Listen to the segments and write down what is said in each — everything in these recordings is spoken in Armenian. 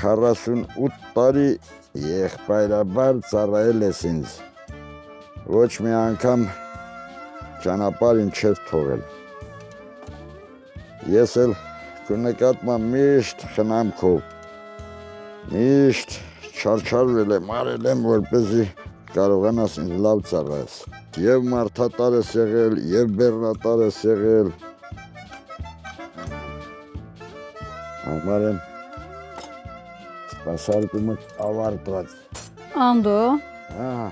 48 տարի եղբայրաբար ծառայել ես ինձ, ոչ մի անգամ ճանապարհին չես թողել, ես էլ քո նկատմամբ միշտ խնամքով, միշտ չարչարվել եմ, արել եմ, որպեսզի կարողանաս ինձ լավ ծառայես, և մարդատար ես եղել, և բեռնատար ես եղել, համար եմ Սպասարկումը ավարտված։ Անդո,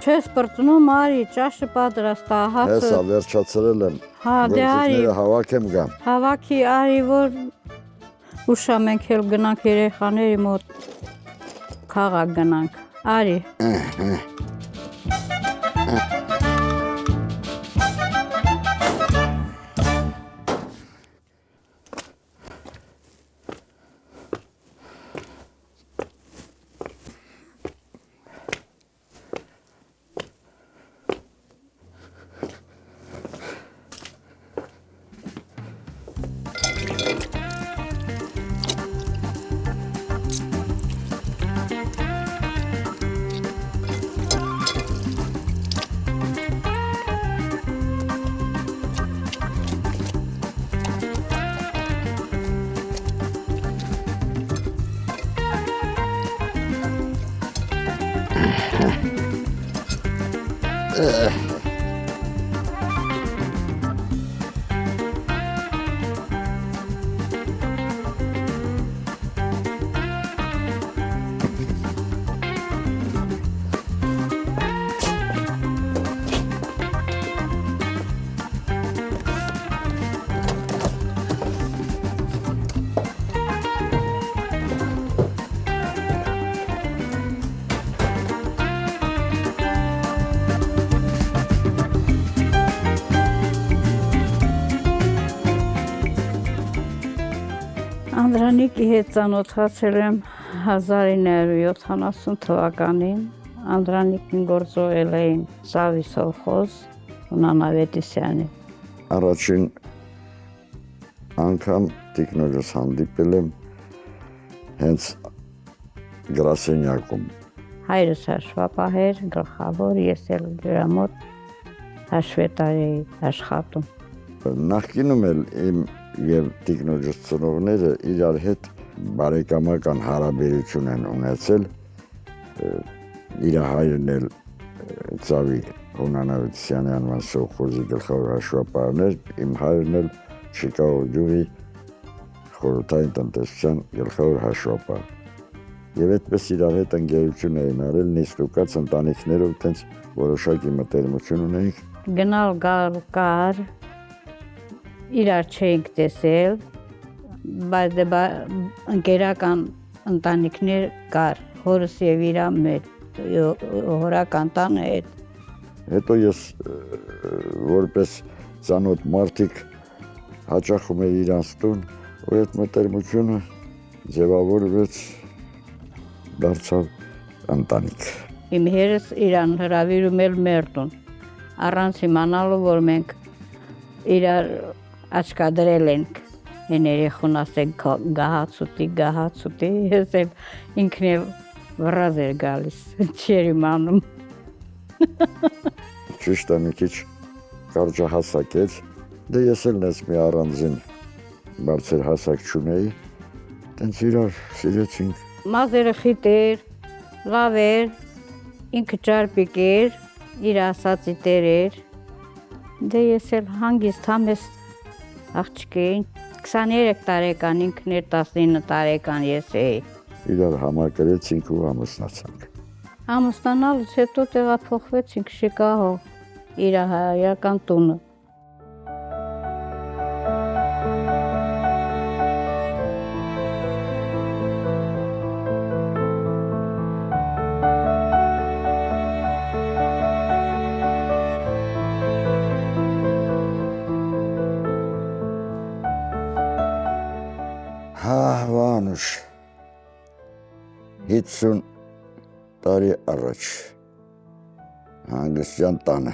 չես պրծնում, արի, ճաշը պատրաստա, հացը։ Հեսա, վերջացրել եմ, գործիքները հավաքեմ գամ։ Հավաքի, արի, որ ուշա մենք էլ գնանք երեխաների մոտ, քաղաք գնանք, արի։ Անդրանիկի հետ ծանոթացել եմ 1970 թվականին, Անդրանիկին գործողել էին Սավի սովխոզ Նանա Ավետիսյանի։ Առաջին անգամ տիկնոջս հանդիպել եմ հենց գրասենյակում։ Հայրս հաշվապահ էր, գլխավոր, ես էլ դրա մոտ հաշվետար էի աշխատում։ Նախկինում էլ իմ և տիկնոջս ծնողները իրար հետ բարեկամական հարաբերություն են ունեցել, իր հայրն էլ Ծավի Հունան Ավետիսյանի անվան սովխոզի գլխավոր հաշվապահն էր, իմ հայրն էլ Շիկագո գյուղի խորհրդային տնտեսության գլխավոր հաշվապահ։ Եվ այդպես իրար հետ ընկերություն էին արել, նիստուկած ընտանիքներով տենց որոշակի մտերմություն ունեինք։ Գնալ գալ կար, իրար չէինք տեսել, բայց ընկերական ընտանիքներ կար, հորս և իրա մեծ, հորական տանը հետ։ Հետո ես որպես ծանոթ մարդիկ հաճախում էի իրանց տուն, ու այդ մտերմությունը ձևավորվեց, դարձավ ընտանիք։ Իմ հերս իրան հրավիրում էլ մեր տուն, առանց իմանալու, որ մենք իրար աչկադրել ենք, են երեխուն ասենք գահացուտի, ես էլ ինքն էլ վրազ էր գալիս, չէր իմանում։ Ճիշտ է մի քիչ կարճահասակ էր, դե ես էլ նես մի առանձին բարձր հասակ չունեի, տենց իրար սիրեցինք։ Մազերը խիտ էր, լավ էր, ինքը ճարպիկ էր, իր ասածի տեր էր, դե ես էլ հանգիստ համեստ աղջիկ էին, 23 տարեկան, ինքն էր 19 տարեկան ես էի։ Իրար համակրեցինք ու ամուսնացանք։ Ամուսնանալուց հետո տեղափոխվեցինք Շիկահո, իր հայական տունը։ Հա, Վանուշ, 50 տարի առաջ հանգստյան տանը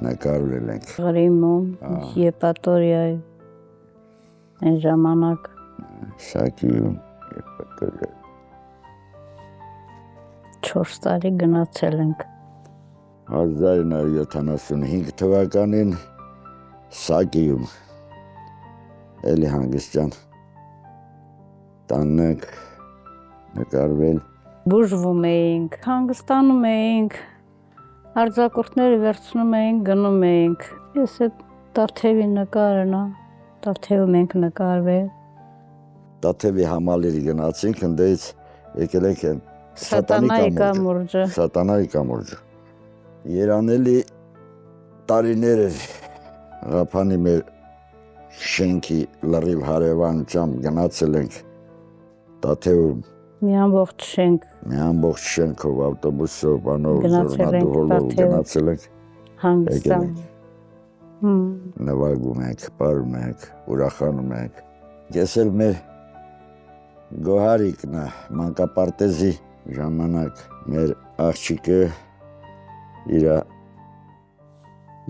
նկարվել ենք։ Գրիմում, Եպատորիայի, այն ժամանակ։ Շակիում, Եպատորիա։ 4 տարի գնացել ենք։ 1975 թվականին Սակիում, էլի հանգստյան տանն ենք նկարվել։ Բուժվում էինք, հանգստանում էինք, արձակուրդները վերցնում էինք, գնում էինք։ Ես այդ Տաթևի նկարն է, Տաթևում ենք նկարվել։ Տաթևի համալիրի գնացինք, ընդդեից եկել ենք են Սատանայի կամուրջը։ Սատանայի կամուրջը։ Երանելի տարիներ էր Ղափանի մեր շենքի լրիվ հարևանությամբ գնացել ենք Տաթևում։ Մի ամբողջ շենք Մի ամբողջ շենքով, ավտոբուսով, բանով, Գնացել ենք զորնադուհոլով Տաթև։ գնացել ենք, հանգստան։ նվագում ենք, պարում ենք, ուրախանում ենք։ Ես էլ մեր Գոհարիկն է, մանկապարտեզի ժամանակ մեր աղջիկը իր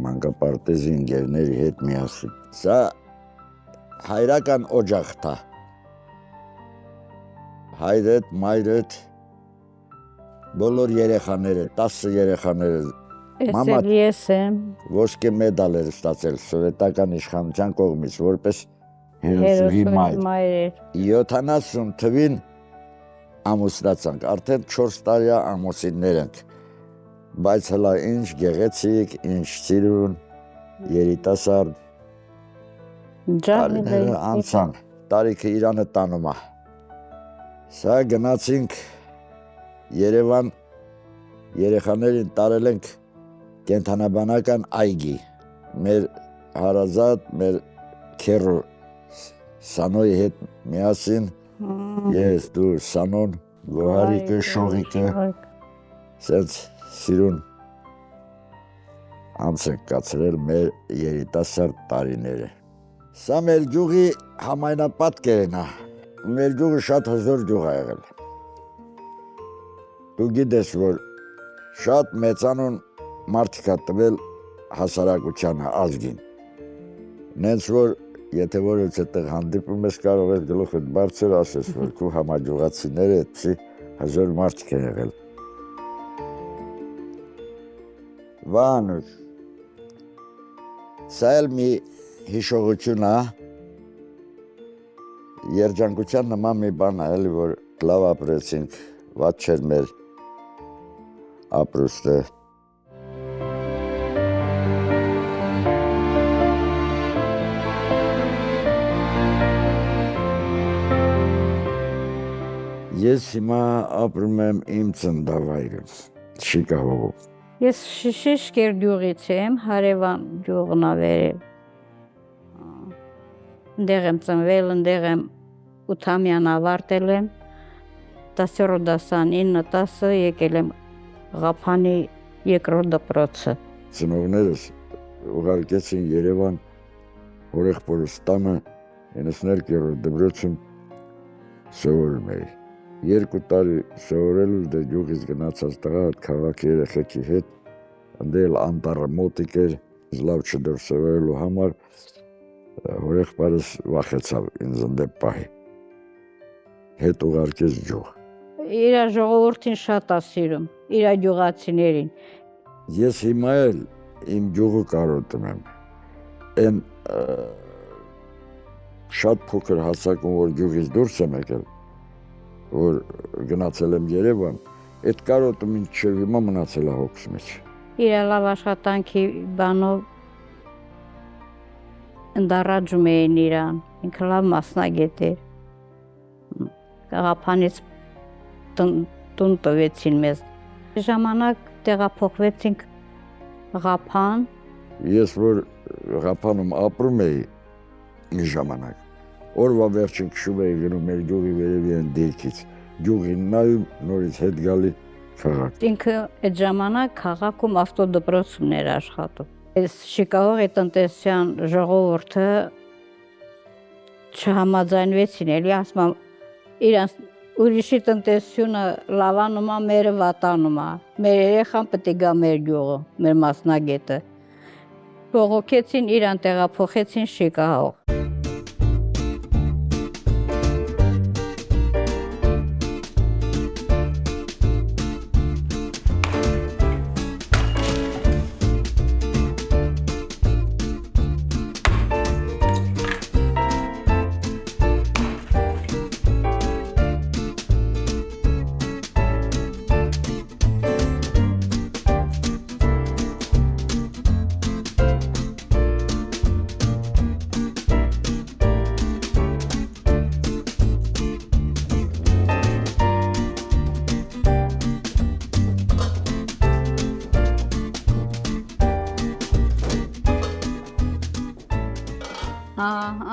մանկապարտեզի ընկերների հետ միասին։ Սա հայրական օջախ է։ Հայրդ, մայրդ, բոլոր երեխաները, 10 երեխաները, Ես էլ ես եմ, ոսկե մեդալ էր ստացել սովետական իշխանության կողմից, որպես հերոսուհի մայր։ մայր։ 70 թվին ամուսնացանք, արդեն 4 տարյա ամուսիններ ենք, բայց հլա ինչ գեղեցիկ, ինչ սիրուն, երիտասարդ, տարիները անցան, տարիքը իրանը տանում է։ Սա գնացինք Երևան, երեխաներին տարել ենք կենթանաբանական այգի, մեր հարազատ, մեր քեռու Սանոյի հետ միասին, ես, դու, Սանոն, Գոհարիկը, Շողիկը, սենց սիրուն անց ենք կացրել մեր երիտասարդ տարիները։ Սա մեր գյուղի համայնապատկերն է, մեր գյուղը շատ հզոր գյուղ է եղել։ Դու գիտես, որ շատ մեծանուն մարդիկ է տվել հասարակությանը, ազգին։ Նենց որ եթե որից այդտեղ հանդիպում ես, կարող ես գլուխդ բարձր ասես, որ քո համագյուղացիները այդպիսի հզոր մարդիկ են եղել։ Վանուշ, սա էլ մի հիշողություն է, երջանկության նման մի բան է, էլի որ լավ ապրեցինք, վատ չէր մեր ապրուստը։ Ես հիմա ապրում եմ իմ ծննդավայրում, Շիկահովում։ Ես Շիշկեր գյուղից եմ, հարևան գյուղն է վերել։ Ընդեղ եմ ծնվել, ընդեղ եմ 8-ամյան ավարտել եմ, 10-րդ դասան 9-10 եկել եմ Ղափանի երկրորդ դպրոցը։ Ծնողներս ուղարկեցին Երևան հորեղբորս տանը 92-րդ դպրոցում սովորում էի։ 2 տարի սովորելու դե գյուղից գնացած տղա այդ քաղաքի երեխեքի հետ, ընդել անտառը մոտիկ էր, լավ չդրսևորելու համար հորեղբարս վախեցավ ինձ ընդեպ պահի, հետ ուղարկեց գյուղ։ իր ժողովրդին շատ է սիրում, իր գյուղացիներին։ Ես հիմա էլ իմ գյուղը կարոտում եմ։ Այն շատ փոքր հասակում, որ գյուղից դուրս եմ եկել, որ գնացել եմ Երևան, այդ կարոտում ինձ չէ հիմա մնացել է հոգս մեջ։ Իր լավ աշխատանքի բանով ընդառաջում էին իրան, ինքը լավ մասնագետ էր։ Գաղափանից տուն տվեցին մեզ։ Ժամանակ տեղափոխվեցինք Ղափան։ Ես որ Ղափանում ապրում էի ինչ ժամանակ, օրվա վերջին քշում էի գնում մեր գյուղի վերևի են դեքից, գյուղին նայում նորից հետ գալի քաղաք։ Ինքը այդ ժամանակ քաղաքում ավտոդպրոցում էր աշխատում։ Այս Շիկագոյի տնտեսության ժողովուրդը չհամաձայնվեցին, էլի ասում եմ իրանց ուրիշի տնտեսությունը լավանում է, մերը վատանում է։ Մեր երեխան պետք է գա մեր գյուղը, մեր մասնագետը։ Բողոքեցին իրան, տեղափոխեցին Շիկագո։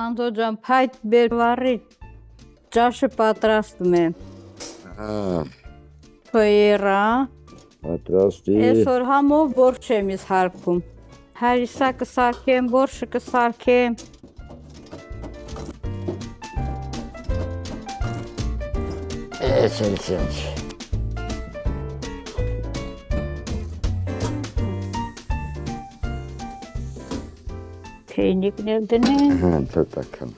Անդո ջան, փայտ բերվարի ճաշը պատրաստում եմ։ Փոյերա։ Պատրաստի։ Այսօր համով բորշ եմ ես հարկում։ Հարիսա կսարքեմ, բորշը կսարքեմ։ Էսենցենչ։ Թեյնիկն էլ դնեմ։ Տտական։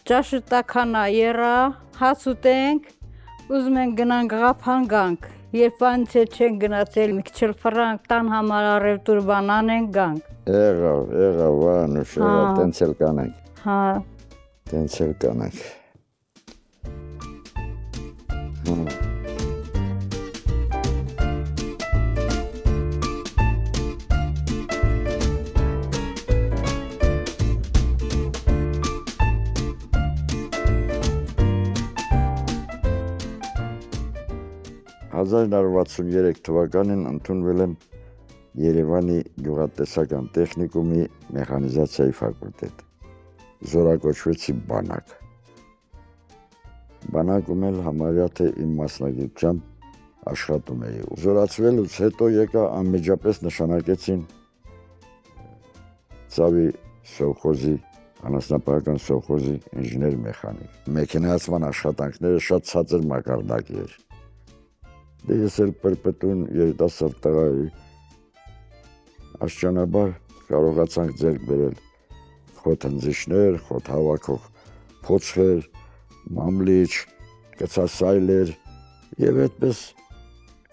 Ճաշը տականա երա, հաց ուտենք, ուզում են գնանք Ղափան գանք։ Երբ անց չեն գնացել, մի քիչ ֆրանկ տան համար առևտուր բան անենք գանք։ Եղավ, Անուշ, եղավ, տենց էլ կանենք։ Հա։ Տենց էլ կանենք։ «1963 թվականին ընդունվել եմ Երևանի գյուղատնտեսական տեխնիկումի մեխանիզացիայի ֆակուլտետ։ Զորակոչվեցի բանակ։ Բանակում էլ համարյա թե իմ մասնագիտությամբ աշխատում էի։ Զորացվելուց հետո եկա անմիջապես նշանակեցին Ծավի սովխոզի, անասնապահական սովխոզի ինժեներ մեխանիկ։ Մեքենայացման աշխատանքները շատ ցածր մակարդակի էր։ Դե ես էլ պրպտուն երիտասարդ տղա էի, աստիճանաբար կարողացանք ձեռք բերել խոթընձիչներ, խոթ հավաքող փոცხեր, մամլիչ, կցասայլեր եւ այդպես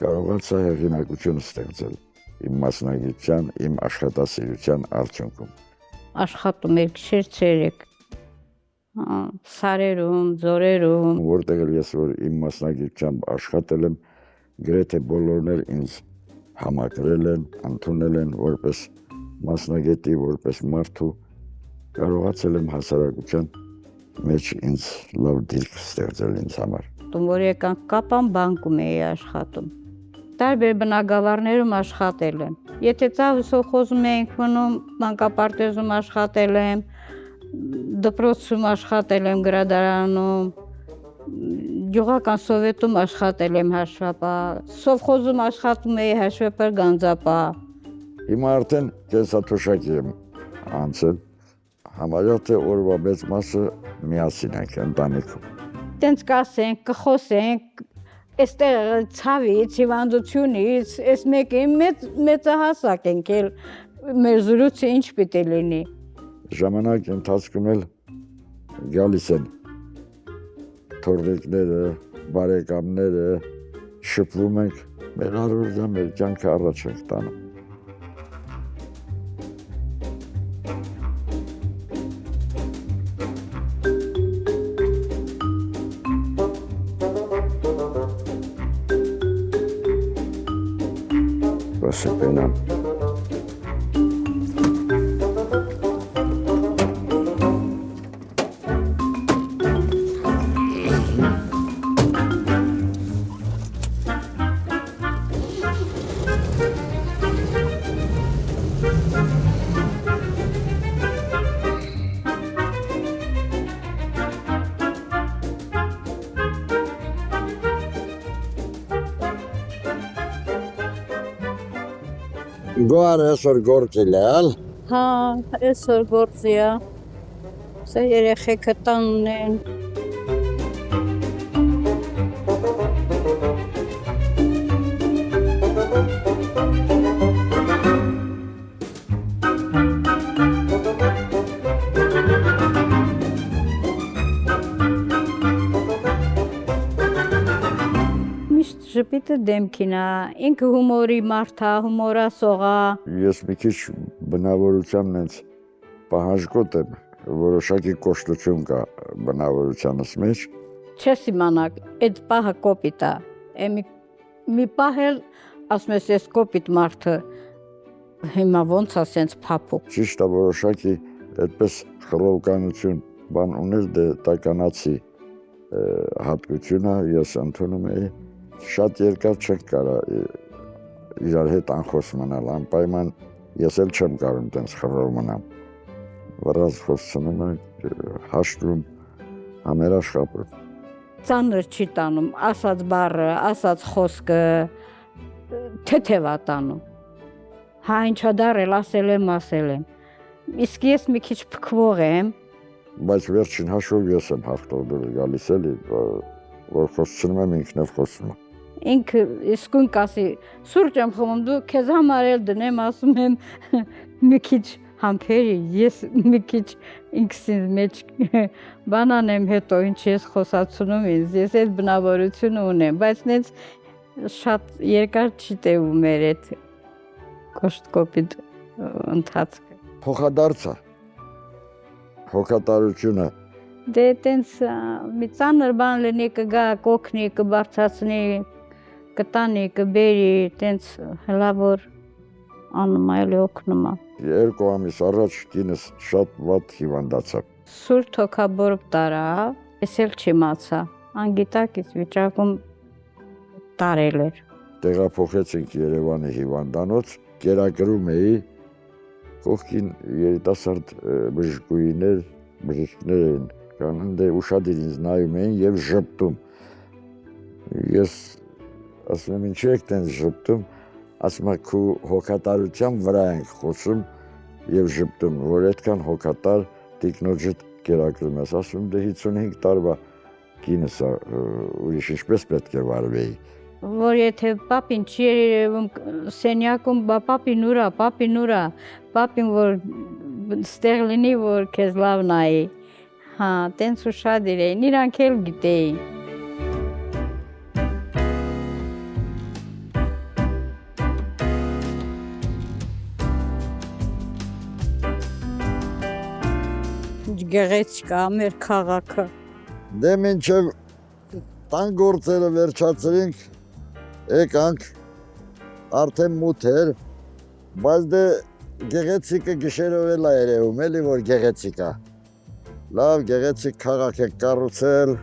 կարողացա հեղինակություն ստեղծել իմ մասնագիտության, իմ աշխատասիրության արդյունքում։ Աշխատում էր քիչ ցերեկ։ Սարերում, ձորերում, որտեղ էլ ես որ իմ մասնագիտությամբ աշխատել եմ, գրեթե բոլորն էլ ինձ համակրել են, ընդունել են որպես մասնագետի, որպես մարդու, կարողացել եմ հասարակության մեջ ինձ լավ դիրք ստեղծել ինձ համար։ Որ եկանք Կապան բանկում էի աշխատում։ Տարբեր բնակավարներում աշխատել եմ։ Եթե Ծավի սովխոզում էինք մնում, մանկապարտեզում աշխատել եմ, դպրոցում աշխատել եմ, գրադարանում, գյուղական սովետում աշխատել եմ հաշվապահ, սովխոզում աշխատում էի հաշվապահ գանձապահ։ Հիմա արդեն կենսաթոշակի եմ անցել, համարյա թե օրվա մեծ մասը միասին ենք ընտանիքում։ Տենց կասենք, կխոսենք, այստեղ Ցավից, հիվանդությունից, այս մեկի մեծահասակ ենք էլ, մեր զրույցը ինչ պիտի լինի։ Ժամանակ ընթացքում էլ գալիս են թորնիկները, բարեկամները, շփվում ենք, մեր առօրյա մեր կյանքը առաջ ենք տանում։ Постепенно. Գոհար այսօր գործել ալ։ Հա, այսօր գործի է։ Սա երեխեքը տանն են։ Միշտ ժպիտը դեմքին է, ինքը հումորի մարդ է, հումորասող է։ Ես մի քիչ բնավորությամբ նենց պահանջկոտ եմ, որոշակի կոշտություն կա բնավորությանս մեջ։ Չես իմանաք, այդ պահը կոպիտ է։ Մի պահ էլ ասում ես ես կոպիտ մարդը, հիմա ոնց է սենց փափուկ։ Ճիշտ է որոշակի այդպես խռովականություն բան ուներ դե տականացի հատկությունը ես ընդունում էի շատ երկար չեք կարա իրար հետ անխոս մնալ անպայման ես էլ չեմ կարող տենց խռով մնամ վրաց խոսցնում եմ հաշտվում համերաշխապում Ծանր չի տանում ասած բառը ասած խոսքը թեթև է տանում հա ինչա դարել ասել եմ իսկ ես մի քիչ փքվող եմ բայց վերջին հաշվով ես եմ հաղթող դուրս գալիս էլի որ խոսցնում եմ ինքնև խոսում եմ ինքը իսկույն կասի սուրճ եմ խմում դու քեզ համար էլ դնեմ ասում եմ մի քիչ համբերի ես մի քիչ ինքս մեջ բանան եմ հետո ինչ ես խոսացնում ինձ ես այդ բնավորությունը ունեմ բայց նենց շատ երկար չի տևում մեր այդ կոշտ-կոպիտ ընթացքը փոխադարձը հոգատարությունը դե տենց մի ծանր բան լինի կգա կօգնի կբարձրացնի կտանի կբերի տենց հլավոր անում այլ օգնում է 2 ամիս առաջ կինս շատ վատ հիվանդացավ սուր թոքաբորբ տարա ես էլ չիմացա անգիտակից վիճակում տարել էր տեղափոխեցինք Երևանի հիվանդանոց կերակրում էի կողքին երիտասարդ բժշկուհիներ բժիշկներ էին կան դե ուշադիր ինձ նայում էին եւ ժպտում ես ասում եմ ինչի եք տենց ժպտում ասում եմ քու հոգատարության վրա ենք խոսում եւ ժպտում որ այդքան հոգատար տիկնոջդ կերակրում ես ասում դե 55 տարվա կինս ուրիշ ինչպես պետք է վարվեի որ եթե պապին չի երևում սենյակում պապին ուրա պապին որ ստեղ լինի որ քեզ լավ նայի հա տենց ուշադիր էին իրանք էլ գիտեին գեղեցիկ է մեր քաղաքը դե մինչև տան գործերը վերջացրինք եկանք արդեն մութ էր բայց դե գեղեցիկը գիշերով էլ է երևում էլի որ գեղեցիկ է լավ գեղեցիկ քաղաք եք կառուցել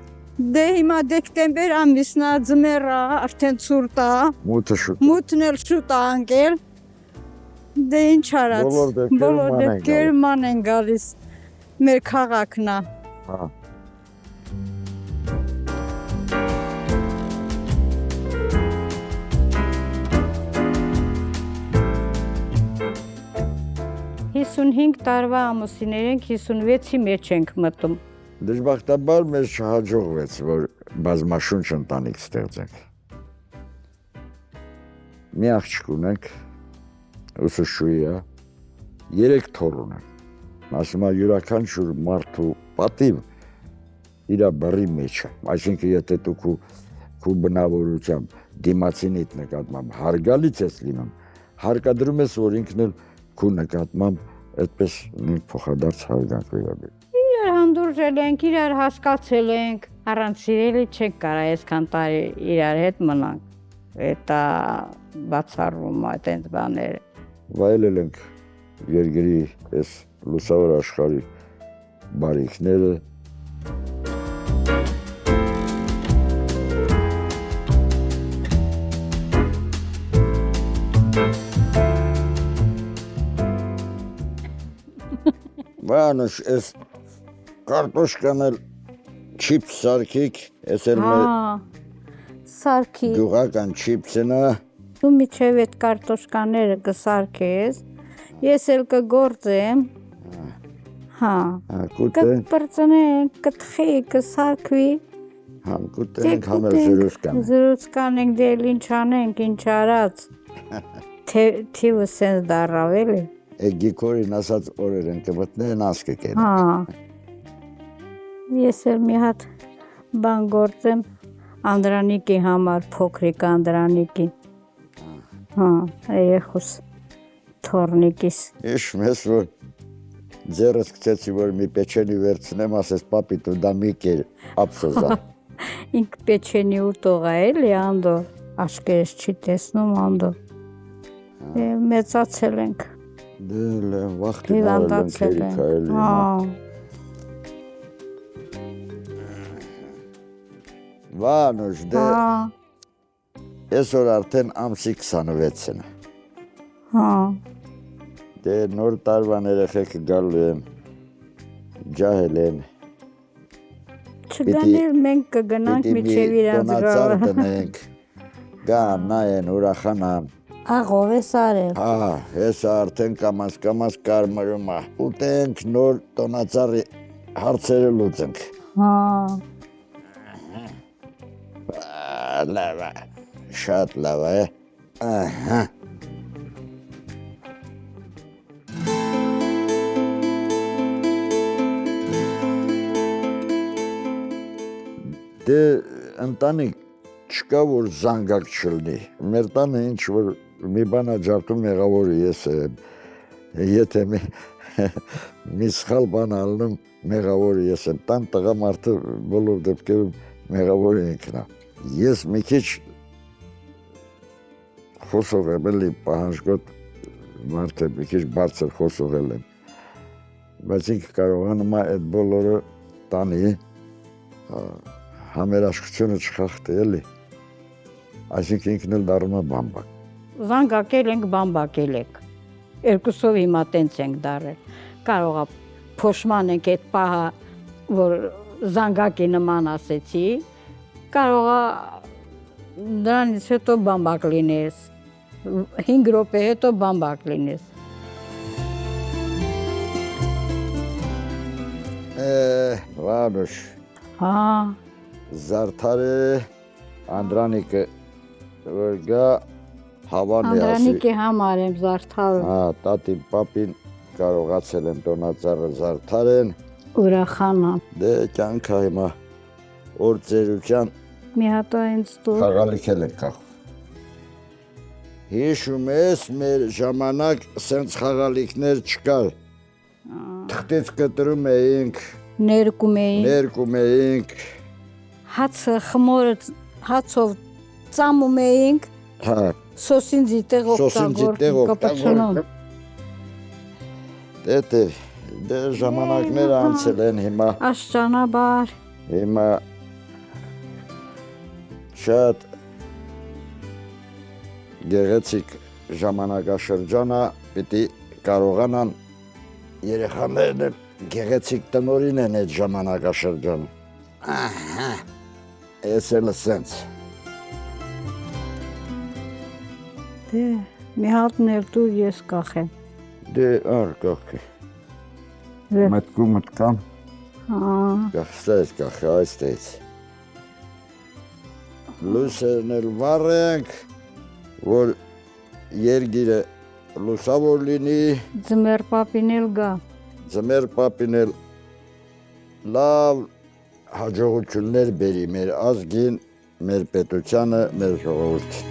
դե հիմա դեկտեմբեր ամիսն է ձմեռ է արդեն ցուրտ է մութն էլ շուտ է անկել դե ինչ արած բոլոր դեպքերում ման են գալիս մեր քաղաքն է հա Հիսունհինգ տարվա ամուսիներ ենք 56-ի մեջ ենք մտում դժբախտաբար մեզ չհաջողվեց որ բազմաշունչ ընտանիք ստեղծենք մի աղջիկ ունենք ուսուցչուհի է 3 թոռ ունենք ասում է յուրաքանչյուր մարդու պատիվ իր բռի մեջ է այսինքն եթե դուք քու բնավորությամբ դիմացինիդ նկատմամբ հարգալից ես լինում, հարկադրում ես, որ ինքն էլ քու նկատմամբ այդպես նույն փոխադարձ հարգանք վերաբերի։ Իրար հանդուրժել ենք, իրար հասկացել ենք, առանց սիրելի չենք կարա այսքան տարի իրար հետ մնանք։ Դա բացառվում է այդպես բաները։ Վայելել ենք երկրի այս լուսավոր աշխարհի բարիքները։ Վանուշ, այս կարտոշկան էլ չիպս սարքիք, այս էլ մեր սարքի։ գյուղական չիպսն է։ Դու միջև այդ կարտոշկաները կսարքես, ես էլ կգործեմ։ Հա։ Կուտենք, Կպրծնենք, կթխի, կսարքվի։ համ կուտենք, համ էլ զրույց կանենք։ Զրույց կանենք, դել ինչ անենք, ինչ արած։ Թիվը սենց դարավ էլի։ Գիկորին ասած օրեր են կմտնեն ասկը կեն։ Հա։ Ես էլ մի հատ բան գործեմ Անդրանիկի համար, փոքրիկ Անդրանիկի։ Հա, երեխուս թորնիկիս։ Իշմ ես, որ ձերս կծեցի, որ մի պեչենի վերցնեմ, ասես պապի տու դա մի կեր ապսոզա։ Ինք պեչենի ուտող է էլի անդո, աշկերս չի տեսնում անդո։ Մեծացել ենք։ Դել են, վաղթին արել են կերիքա էլի։ Վանուշ, դե այսօր արդեն ամսի 26-ն է։ Հա։ Դե նոր տարվան երեխեքը գալու են, ջահել են։ Չգանել մենք կգնանք միջև իրանց տոնածար գավը։ տնենք, գան, նայեն, ուրախանան։ Աղով ես արել։ Հա, հեսա արդեն կամաս կարմրում է։ Ուտենք նոր տոնածառի հարցերը լուծենք։ Հա։ Լավ է, շատ լավ է։ Ահա։ Դե ընտանիք չկա, որ զանգակ չլնի։ Մեր տանը ինչ որ մի բան աջարտում մեղավորը ես եմ, եթե մի սխալ բան ալնում մեղավորը ես եմ, տան տղամարդը բոլոր դեպքերում մեղավորը ինքն է։ Ես մի քիչ խոսող եմ էլի պահանջկոտ մարդ է, մի քիչ բարձր խոսողել եմ, բայց ինքը կարողանում է այդ բոլորը տանի, համերաշխությունը չխախտի էլի, այսինքն ինքն էլ դառնում է բամբակ։ Զանգակել ենք, բամբակել ենք։ Երկուսով հիմա տենց ենք դարել։ Կարող է փոշման ենք այդ պահը, որ զանգակի նման ասեցի, կարող է դրանից հետո բամբակ լինես, 5 րոպե հետո բամբակ լինես։ Վանուշ, Հա, զարդարը Անդրանիկը որ գա հավան է ասի։ Անդրանիկի համար եմ զարդարում։ Հա, տատին, պապին կարողացել են տոնածառը զարդարեն։ Ուրախանան։ Դե կյանքը հիմա օր ծերության Մի հատ այնց դու։ խաղալիքել են կախ։ Հիշում ես, մեր ժամանակ սենց խաղալիքներ չկար։ Թղթից կտրում էինք, ներկում էինք, Հացը խմորը հացով ծամում էինք, հա, սոսինձի տեղ սոսինձի տեղ կպցնում։ Դե ժամանակները անցել են հիմա, Աշճանաբար։ հիմա շատ գեղեցիկ ժամանակաշրջանա պիտի կարողանան երեխաներն էլ գեղեցիկ տնորին են այդ ժամանակաշրջանը։ Ահա, ես էլ սենց։ Դե, մի հատն էլ դու ես կախեմ։ Դե ար կախի, Դե, մտկամ, հա, կախստա ես կախի այստեից։ Լուսերն էլ վառ ենք, որ երգիրը լուսավոր լինի, ձմեր պապին էլ գա։ ձմեր պապին էլ լավ հաջողություններ բերի մեր ազգին, մեր պետությանը, մեր ժողովրդին։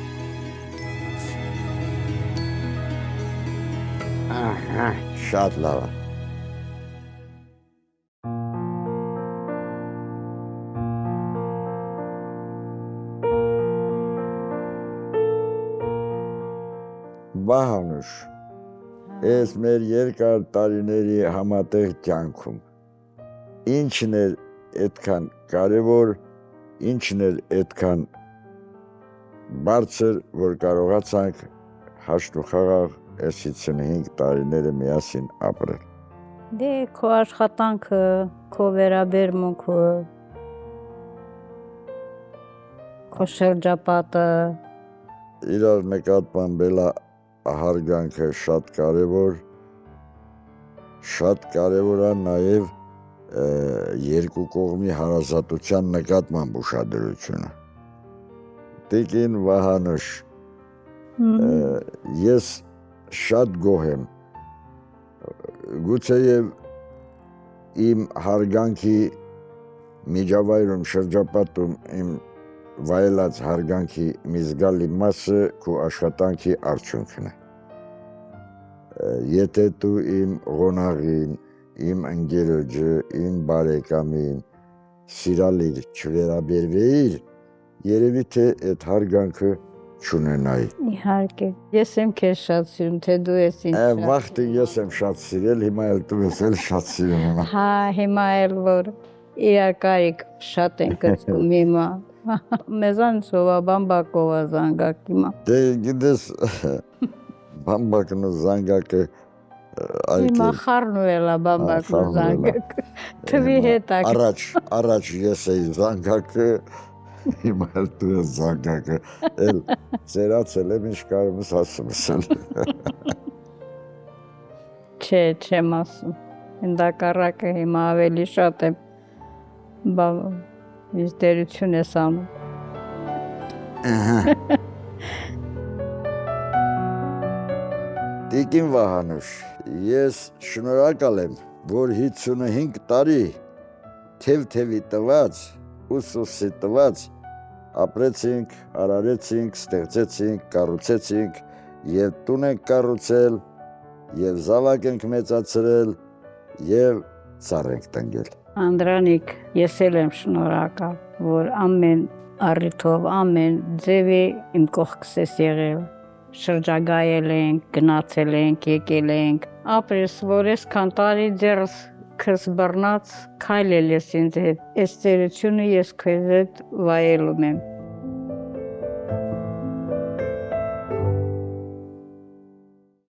Շատ լավ է։ Վահանուշ, ես մեր երկար տարիների համատեղ կյանքում ինչն էր այդքան կարևոր, ինչն էր այդքան բարձր, որ կարողացանք հաշտ ու խաղաղ այս 55 տարիները միասին ապրել։ Դե քո աշխատանքը, քո վերաբերմունքը, քո շրջապատը, Իրար նկատմամբ էլա հարգանքը շատ կարևոր է նաև երկու կողմի հարազատության նկատմամբ ուշադրությունը։ Տիկին Վահանուշ, ես շատ գոհ եմ, գուցեև իմ հարգանքի միջավայրում, շրջապատում իմ վայելած հարգանքի մի զգալի մասը քո աշխատանքի արդյունքն է։ Եթե դու իմ ղոնաղին, իմ ընկերոջը, իմ բարեկամին սիրալիր չվերաբերվեիր, երևի թե այդ հարգանքը չունենայի։ իհարկե, ես եմ քեզ շատ սիրում, թե դու ես ինձ։ Վաղտի ես եմ շատ սիրել, հիմա էլ դու ես էլ շատ սիրում եմ։ Հա, հիմա էլ որ իրար կարիք շատ են կծկում հիմա։ Մեզանից ով է բամբակով է զանգակ հիմա։ Դե գիտես, բամբակն ու զանգակը Հիմա խառնվել է բամբակն ու զանգակը։ Թվի հետ է։ Առաջ ես էի զանգակը, հիմա էլ դու ես զանգակը, էլ ծերացել եմ, ինչ կարում ես ասում ես էլ։ Չէ, չեմ ասում, ընդհակառակը հիմա ավելի շատ եմ, ինձ դերություն ես անում։ Տիկին Վահանուշ, ես շնորհակալ եմ, որ 55 տարի թև-թևի տված, ուսուսի տված, ապրեցինք, արարեցինք, ստեղծեցինք, կառուցեցինք և տուն ենք կառուցել, և զավակ ենք մեծացրել, և ծառ ենք տնկել։ Անդրանիկ, ես էլ եմ շնորհակալ, որ ամեն առիթով, ամեն ձևի իմ կողքս ես եղել, շրջագայել ենք, գնացել ենք, եկել ենք, ապրես, որ այսքան տարի ձեռս քեզ բռնած քայլել ես ինձ հետ, այս ծերությունը ես քեզ հետ վայելում եմ։